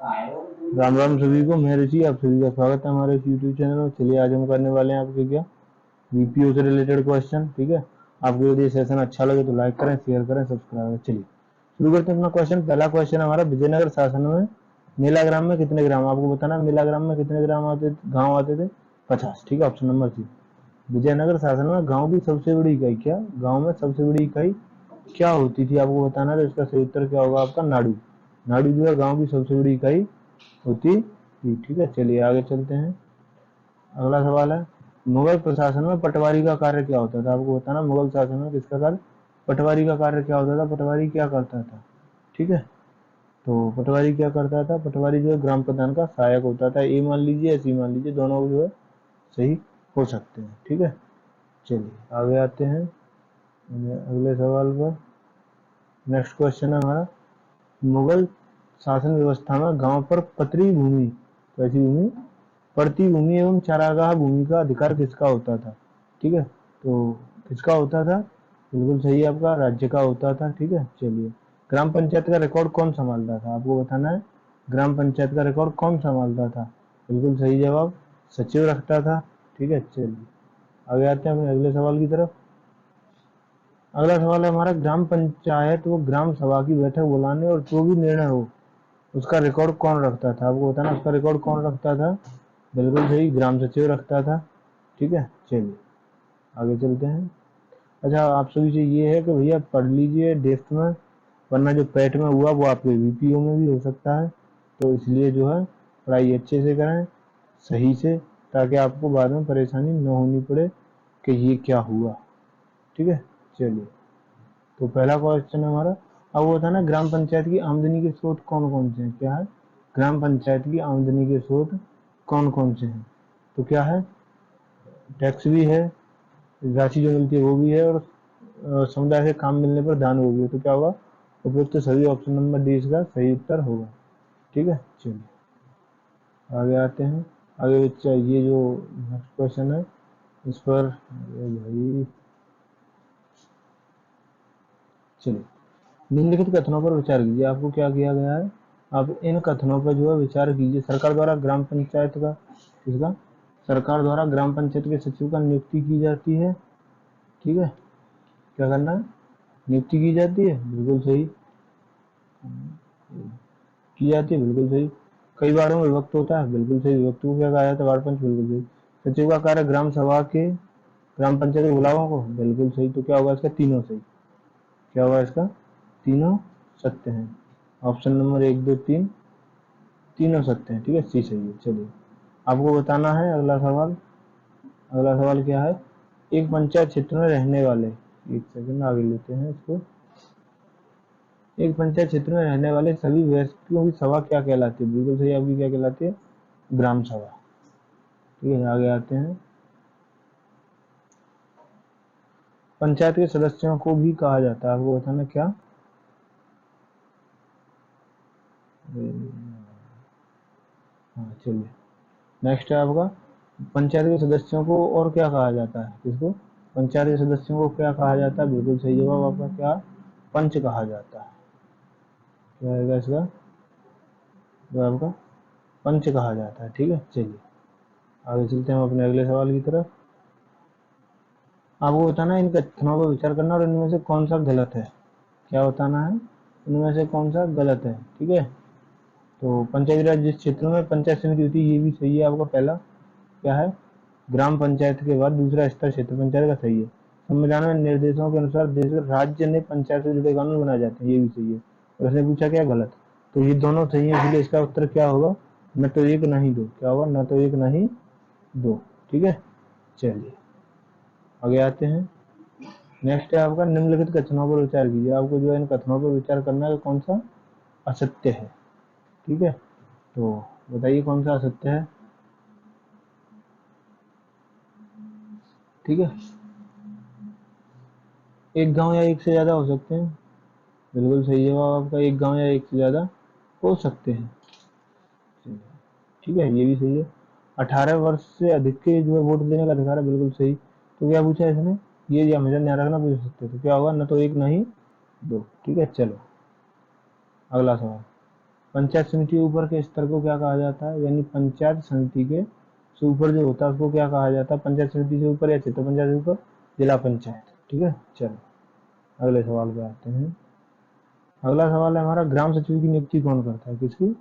राम राम सभी को, मैं ऋषि, आप सभी का स्वागत है हमारे यूट्यूब चैनल में। चलिए आज हम करने वाले हैं आपके क्या बीपीओ से रिलेटेड क्वेश्चन। ठीक है, आपको यदि सेशन अच्छा लगे तो लाइक करें, शेयर करें, सब्सक्राइब करें। चलिए शुरू करते हैं अपना क्वेश्चन। पहला क्वेश्चन हमारा, विजयनगर शासन में मेलाग्राम में कितने ग्राम, आपको बताना मेलाग्राम में कितने ग्राम आते गाँव आते थे? 50। ठीक है, ऑप्शन नंबर सी। विजयनगर शासन में गाँव की सबसे बड़ी इकाई क्या, गाँव में सबसे बड़ी इकाई क्या होती थी, आपको बताना है। तो इसका सही उत्तर क्या होगा आपका? नाडू। नाडू जो है गाँव की सबसे बड़ी इकाई होती थी। ठीक है, चलिए आगे चलते हैं। अगला सवाल है, मुगल प्रशासन में पटवारी का कार्य क्या होता था, आपको बताना। मुगल शासन में किसका कार्य, पटवारी का कार्य क्या होता था? पटवारी क्या करता था? ठीक है, तो पटवारी क्या करता था? पटवारी जो है ग्राम प्रधान का सहायक होता था। ए मान लीजिए, सी मान लीजिए, दोनों जो है सही हो सकते हैं। ठीक है, चलिए आगे आते हैं अगले सवाल पर। नेक्स्ट क्वेश्चन है हमारा, मुगल शासन व्यवस्था में गांव पर पतरी भूमि, कैसी भूमि, पड़ती भूमि एवं चारागाह भूमि का अधिकार किसका होता था? ठीक है, तो किसका होता था? बिल्कुल सही, आपका राज्य का होता था। ठीक है, चलिए ग्राम पंचायत का रिकॉर्ड कौन संभालता था, आपको बताना है। ग्राम पंचायत का रिकॉर्ड कौन संभालता था? बिल्कुल सही जवाब, सचिव रखता था। ठीक है, चलिए आगे आते हैं अपने अगले सवाल की तरफ। अगला सवाल है हमारा, ग्राम पंचायत व ग्राम सभा की बैठक बुलाने और जो भी निर्णय हो उसका रिकॉर्ड कौन रखता था, आपको बताना। उसका रिकॉर्ड कौन रखता था? बिल्कुल सही, ग्राम सचिव रखता था। ठीक है, चलिए आगे चलते हैं। अच्छा, आप सभी से ये है कि भैया पढ़ लीजिए डेस्क में, वरना जो पैट में हुआ वो आपके बीपीओ में भी हो सकता है। तो इसलिए जो है पढ़ाई अच्छे से करें, सही से, ताकि आपको बाद में परेशानी न होनी पड़े कि ये क्या हुआ। ठीक है, चलिए तो पहला क्वेश्चन है हमारा, अब वो था ना, ग्राम पंचायत की आमदनी के स्रोत कौन कौन से हैं? क्या है? ग्राम पंचायत की आमदनी के स्रोत कौन कौन से हैं? तो क्या है, टैक्स भी है, राशि जो मिलती है वो भी है, और समुदाय से काम मिलने पर दान वो भी है। तो क्या होगा? उपयुक्त सभी ऑप्शन नंबर डी इसका सही उत्तर होगा। ठीक है, चलिए आगे आते हैं। आगे बच्चा ये जो नेक्स्ट क्वेश्चन है इस पर भाई, चलिए निम्नलिखित कथनों पर विचार कीजिए। आपको क्या किया गया है, आप इन कथनों पर जो है विचार कीजिए। सरकार द्वारा ग्राम पंचायत का, किसका? सरकार द्वारा ग्राम पंचायत के सचिव का नियुक्ति की जाती है। ठीक है, क्या करना है? नियुक्ति की जाती है, बिल्कुल सही की जाती है, बिल्कुल सही। कई बार में विभक्त होता है, बिल्कुल सही, विभक्त को क्या कहा जाता है? वार्ड पंच, बिल्कुल सही। सचिव का कार्य ग्राम सभा के, ग्राम पंचायत के बुलाओं को, बिल्कुल सही। तो क्या होगा इसका? तीनों सही। क्या होगा इसका? तीनों सत्य हैं। ऑप्शन नंबर 1, 2, 3 तीनों सत्य हैं। ठीक है, सी सही है। चलिए आपको बताना है अगला सवाल। अगला सवाल क्या है, एक पंचायत क्षेत्र में रहने वाले, एक सेकंड आगे लेते हैं इसको। एक पंचायत क्षेत्र में रहने वाले सभी व्यक्तियों की सभा क्या कहलाती है? बिल्कुल सही, आपकी क्या कहलाती है? ग्राम सभा। ठीक है, आगे आते हैं। पंचायत के सदस्यों को भी कहा जाता है, आपको बताना क्या? हाँ, चलिए नेक्स्ट है आपका, पंचायत के सदस्यों को और क्या कहा जाता है? किसको? पंचायत के सदस्यों को क्या कहा जाता है? बिल्कुल सही जवाब आपका, क्या? पंच कहा जाता है। क्या आएगा इसका जवाब का? पंच कहा जाता है। ठीक है, चलिए आगे चलते हैं अपने अगले सवाल की तरफ। आपको बताना है इन कथनों पर विचार करना और इनमें से कौन सा गलत है। क्या बताना है? इनमें से कौन सा गलत है। ठीक है, तो पंचायती राज जिस क्षेत्र में पंचायत समिति होती है, ये भी सही है आपका। पहला क्या है, ग्राम पंचायत के बाद दूसरा स्तर क्षेत्र पंचायत का, सही है। संविधान में निर्देशों के अनुसार देश राज्य ने पंचायत से जुड़े कानून बनाए जाते हैं, ये भी सही है। और उसने पूछा क्या गलत, तो ये दोनों सही है, इसलिए इसका उत्तर क्या होगा? न तो एक न ही दो। क्या होगा? न तो एक न ही दो। ठीक है, चलिए आगे आते हैं। नेक्स्ट है आपका, निम्नलिखित कथनों पर विचार कीजिए। आपको जो है इन कथनों पर विचार करना है कि कौन सा असत्य है। ठीक है, तो बताइए कौन सा असत्य है। ठीक है, एक गांव या एक से ज्यादा हो सकते हैं, बिल्कुल सही जवाब आपका, एक गांव या एक से ज्यादा हो सकते हैं। ठीक है, ये भी सही है। 18 वर्ष से अधिक के जो है वोट देने का अधिकार है, बिल्कुल सही। तो क्या पूछा है इसने, ये हमेशा ध्यान रखना, पूछ सकते तो क्या होगा? न तो एक न ही दो। ठीक है, चलो अगला सवाल। पंचायत समिति के ऊपर के स्तर को क्या कहा जाता है, यानी पंचायत समिति के से ऊपर जो होता है उसको क्या कहा जाता है, पंचायत समिति से ऊपर या क्षेत्र पंचायत से ऊपर जिला पंचायत। ठीक है, चलो अगले सवाल पे आते हैं। अगला सवाल है हमारा, ग्राम सचिव की नियुक्ति कौन करता है, किसकी,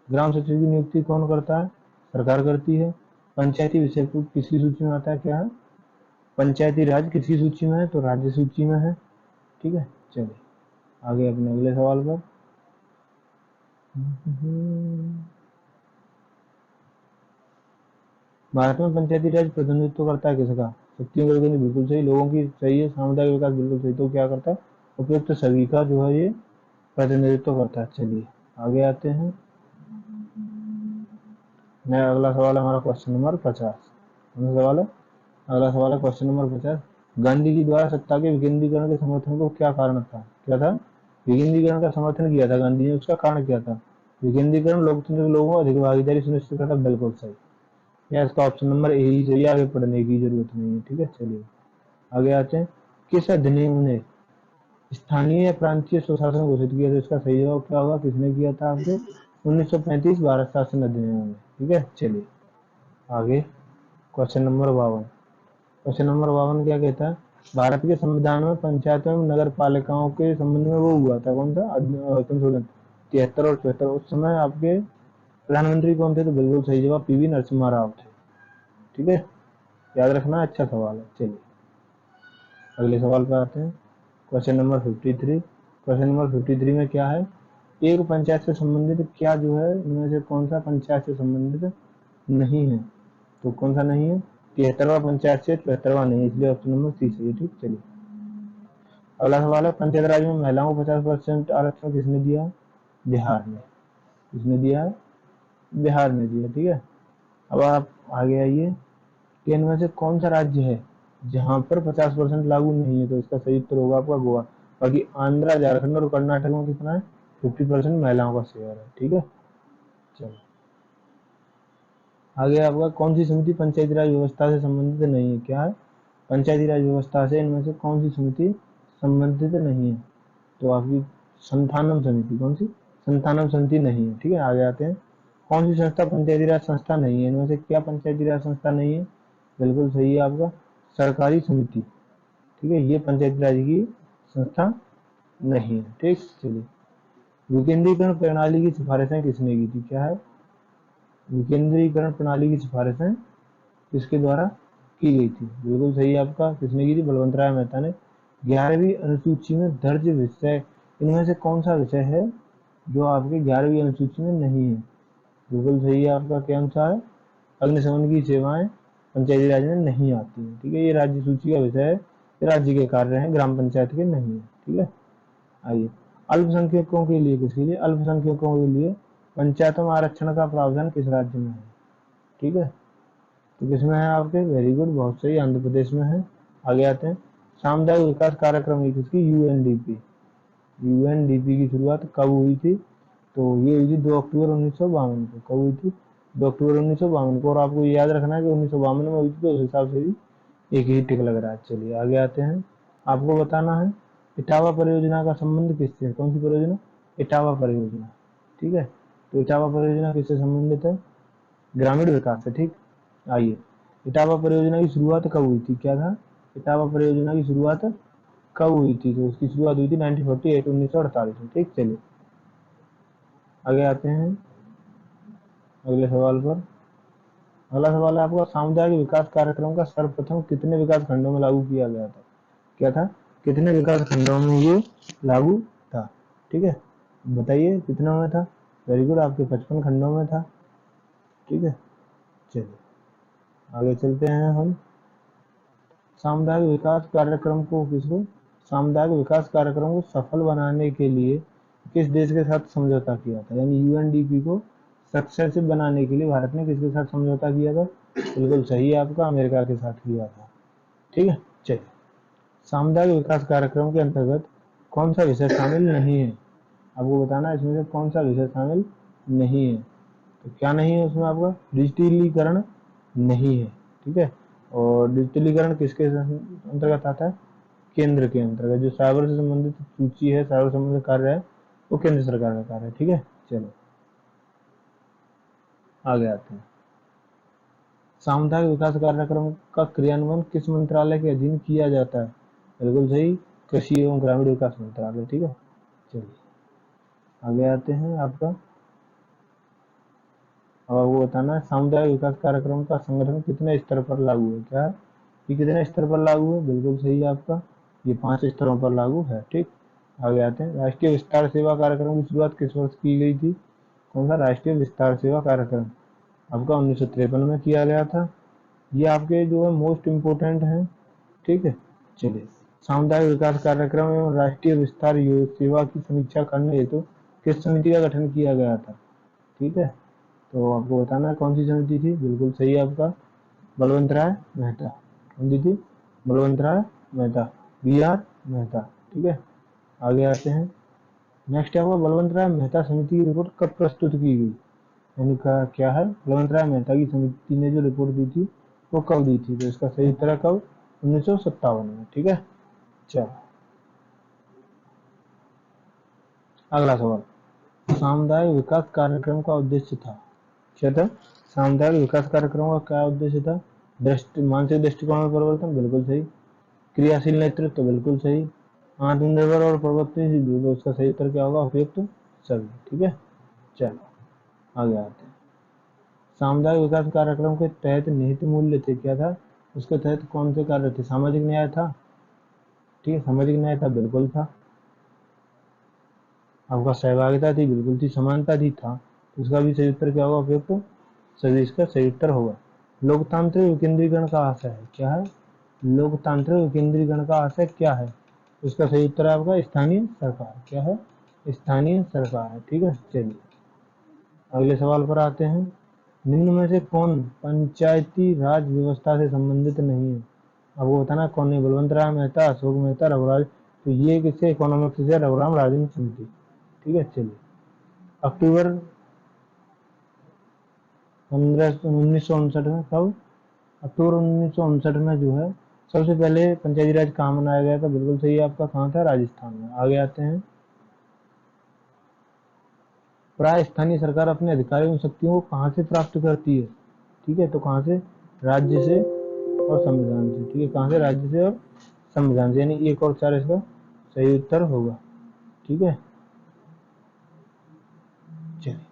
ग्राम सचिव की नियुक्ति कौन करता है, सरकार करती है। पंचायती विषय को किसकी सूची में आता है, क्या है, पंचायती राज किसकी सूची में है, तो राज्य सूची में है। ठीक है, चलिए आगे अपने अगले सवाल पर। भारत में पंचायती राज प्रतिनिधित्व करता है किसका, शक्तियों का, बिल्कुल सही, लोगों की सही है, सामुदायिक विकास बिल्कुल सही, तो क्या करता है, उपयुक्त सभी का जो है ये प्रतिनिधित्व करता है। चलिए आगे आते हैं। नया अगला सवाल है हमारा क्वेश्चन नंबर 50। सवाल है, अगला सवाल है क्वेश्चन नंबर 50। गांधी जी द्वारा सत्ता के विकेंद्रीकरण के समर्थन को क्या कारण था, क्या था, विकेंद्रीकरण का समर्थन किया था गांधी ने, उसका कारण क्या था, विकेंद्रीकरण लोकतंत्र के लोगों को अधिक भागीदारी सुनिश्चित करता, बिल्कुल सही। या इसका ऑप्शन नंबर ए ही सही, आगे पढ़ने की जरूरत नहीं है। ठीक है, चलिए आगे आते हैं। किस अधिनियम ने स्थानीय या प्रांतीय स्वशासन घोषित किया था, इसका सही जवाब क्या होगा, किसने किया था आपके, 1935 भारत शासन अधिनियम में। ठीक है, चलिए आगे क्वेश्चन नंबर 52। क्वेश्चन नंबर 52 क्या कहता है, भारत के संविधान में पंचायतों एवं नगर पालिकाओं के संबंध में वो हुआ था, कौन सा संशोधन, 73 और 74। उस समय आपके प्रधानमंत्री कौन थे, तो बिल्कुल सही जवाब पीवी नरसिम्हा राव थे। ठीक है, याद रखना, अच्छा सवाल है। चलिए अगले सवाल पे आते हैं, क्वेश्चन नंबर 53। क्वेश्चन नंबर 53 में क्या है, एक पंचायत से संबंधित क्या जो है इनमें से कौन सा पंचायत से संबंधित नहीं है, तो कौन सा नहीं है, 73वां पंचायत से 74वां नहीं, इसलिए ऑप्शन नंबर सी सही है। ठीक, चलिए अगला सवाल है, पंचायत राज में महिलाओं को 50% आरक्षण किसने दिया, बिहार ने, किसने दिया है, बिहार ने दिया। ठीक है, अब आप आगे आइए कि इनमें से कौन सा राज्य है जहां पर 50% लागू नहीं है, तो इसका सही उत्तर होगा आपका गोवा। बाकी आंध्र, झारखंड और कर्नाटक में कितना है, 50% महिलाओं का शेयर है। ठीक है, चलो आगे आपका, कौन सी समिति पंचायती राज व्यवस्था से संबंधित नहीं है, क्या है, पंचायती राज व्यवस्था से इनमें से कौन सी समिति संबंधित नहीं है, तो आपकी संथानम समिति, कौन सी, संथानम समिति नहीं है। ठीक है, आगे आते हैं। कौन सी संस्था पंचायती राज संस्था नहीं है, इनमें से क्या पंचायती राज संस्था नहीं है, बिल्कुल सही है आपका सरकारी समिति। ठीक है, ये पंचायती राज की संस्था नहीं है। ठीक, चलिए विकेंद्रीकरण प्रणाली की सिफारिशें किसने की थी, क्या है, विकेंद्रीकरण प्रणाली की सिफारिशें किसके द्वारा की गई थी, बिल्कुल सही है आपका, किसने की थी, बलवंत राय मेहता ने। 11वीं अनुसूची में दर्ज विषय, इनमें से कौन सा विषय है जो आपके 11वीं अनुसूची में नहीं है, बिल्कुल सही है आपका, क्या सा है, अग्निशमन की सेवाएं पंचायती राज में नहीं आती है। ठीक है, ये राज्य सूची का विषय है, राज्य के कार्य हैं, ग्राम पंचायत के नहीं है। ठीक है, आइए अल्पसंख्यकों के लिए, किसके लिए, अल्पसंख्यकों के लिए पंचायतों में आरक्षण का प्रावधान किस राज्य में है। ठीक है, तो किसमें है आपके, वेरी गुड, बहुत सही, आंध्र प्रदेश में है। आगे आते हैं, सामुदायिक विकास कार्यक्रम की किसकी, यूएनडीपी। यूएनडीपी की शुरुआत कब हुई थी, तो ये हुई थी 2 अक्टूबर 1952 को, कब हुई थी, 2 अक्टूबर 1952 को। और आपको याद रखना है कि 1952 में हुई थी, तो उस हिसाब से भी एक ही टिक लग रहा है। चलिए आगे आते हैं, आपको बताना है इटावा परियोजना का संबंध किससे, कौन सी परियोजना, इटावा परियोजना। ठीक है, तो इटावा परियोजना किससे संबंधित है, ग्रामीण विकास से। ठीक, आइए इटावा परियोजना की शुरुआत कब हुई थी, क्या था, इटावा परियोजना की शुरुआत कब हुई थी, तो उसकी शुरुआत हुई थी 1948, 1948 में। ठीक, चलिए आगे आते हैं अगले सवाल पर। अगला सवाल है आपका, सामुदायिक विकास कार्यक्रम का सर्वप्रथम कितने विकास खंडों में लागू किया गया था, क्या था, कितने विकास खंडों में ये लागू था। ठीक है, बताइए कितनों में था, वेरी गुड, आपके 55 खंडों में था। ठीक है, चलिए आगे चलते हैं हम। सामुदायिक विकास कार्यक्रम को किसको, सामुदायिक विकास कार्यक्रम को सफल बनाने के लिए किस देश के साथ समझौता किया था, यानी यूएनडीपी को सक्सेसिव बनाने के लिए भारत ने किसके साथ समझौता किया था, बिल्कुल सही है आपका, अमेरिका के साथ किया था। ठीक है, चलिए सामुदायिक विकास कार्यक्रम के अंतर्गत कौन सा विषय शामिल नहीं है, आपको बताना है इसमें से कौन सा विषय शामिल नहीं है, तो क्या नहीं है उसमें आपका, डिजिटलीकरण नहीं है। ठीक है, और डिजिटलीकरण किसके अंतर्गत आता है, केंद्र के अंतर्गत, जो साइबर से संबंधित सूची है, साइबर संबंधित कार्य है, वो केंद्र सरकार का कार्य है। ठीक है, चलो आगे आते हैं, सामुदायिक विकास कार्यक्रम का क्रियान्वयन किस मंत्रालय के अधीन किया जाता है? बिल्कुल सही, कृषि एवं ग्रामीण विकास मंत्रालय। ठीक है, चलिए आगे आते हैं। आपका अब आपको बताना है सामुदायिक विकास कार्यक्रम का संगठन कितने स्तर पर लागू है। क्या है ये, कितने स्तर पर लागू है? बिल्कुल सही है आपका, ये 5 स्तरों पर लागू है। ठीक, आगे आते हैं, राष्ट्रीय विस्तार सेवा कार्यक्रम की शुरुआत किस वर्ष की गई थी? कौन सा राष्ट्रीय विस्तार सेवा कार्यक्रम? आपका 1953 में किया गया था। ये आपके जो है मोस्ट इम्पोर्टेंट है। ठीक है, चलिए, सामुदायिक विकास कार्यक्रम एवं राष्ट्रीय विस्तार सेवा की समीक्षा करने हेतु किस समिति का गठन किया गया था? ठीक है, तो आपको बताना है कौन सी समिति थी। बिल्कुल सही है आपका, बलवंत राय मेहता। कौन सी थी? बलवंत राय मेहता, BR मेहता। ठीक है, आगे आते हैं, नेक्स्ट आपका बलवंत राय मेहता समिति की रिपोर्ट कब प्रस्तुत की गई? यानी क्या है, बलवंत राय मेहता की समिति ने जो रिपोर्ट दी थी वो कब दी थी? तो इसका सही उत्तर है कब? 1957 में। ठीक है, चलो अगला सवाल, सामुदायिक विकास कार्यक्रम का उद्देश्य था। क्या था? सामुदायिक विकास कार्यक्रम का क्या उद्देश्य था? मानसिक दृष्टिकोण में परिवर्तन, बिल्कुल सही। क्रियाशील नेतृत्व, बिल्कुल सही। आत्मनिर्भर और प्रवर्तनशील, बिल्कुल, उसका सही उत्तर क्या होगा? उपयुक्त सभी। ठीक है, चलो आगे आते हैं, सामुदायिक विकास कार्यक्रम के तहत निहित मूल्य थे। क्या था उसके तहत? कौन से कार्य थे? सामाजिक न्याय था। ठीक है, सामाजिक न्याय था, बिल्कुल था। आपका सहभागिता थी, बिल्कुल थी। समानता थी, था। तो इसका भी सही उत्तर क्या होगा? उपयुक्त सभी इसका सही उत्तर होगा। लोकतांत्रिक विकेंद्रीकरण का आशय है। क्या है? लोकतांत्रिक विकेंद्रीकरण का आशय क्या है? इसका सही उत्तर है आपका स्थानीय सरकार। क्या है? स्थानीय सरकार है। ठीक है, चलिए अगले सवाल पर आते हैं, निम्न में से कौन पंचायती राज व्यवस्था से संबंधित नहीं है? आपको बताना कौन है। बलवंत राय मेहता, अशोक मेहता, रघुराज। तो ये किससे? इकोनॉमिक्स से रघुराम राजन समिति। ठीक है, चलिए अक्टूबर 1959 में, कब? अक्टूबर 1959 में जो है सबसे पहले पंचायती राज कहाँ मनाया गया था? बिल्कुल सही है आपका, कहाँ था? राजस्थान में। आगे आते हैं, प्राय स्थानीय सरकार अपने अधिकारों और शक्तियों को कहाँ से प्राप्त करती है? ठीक है, तो कहाँ से? राज्य से और संविधान से। ठीक है, कहाँ से? राज्य से और संविधान से, यानी 1 और 4 इसका सही उत्तर होगा। ठीक है, चलिए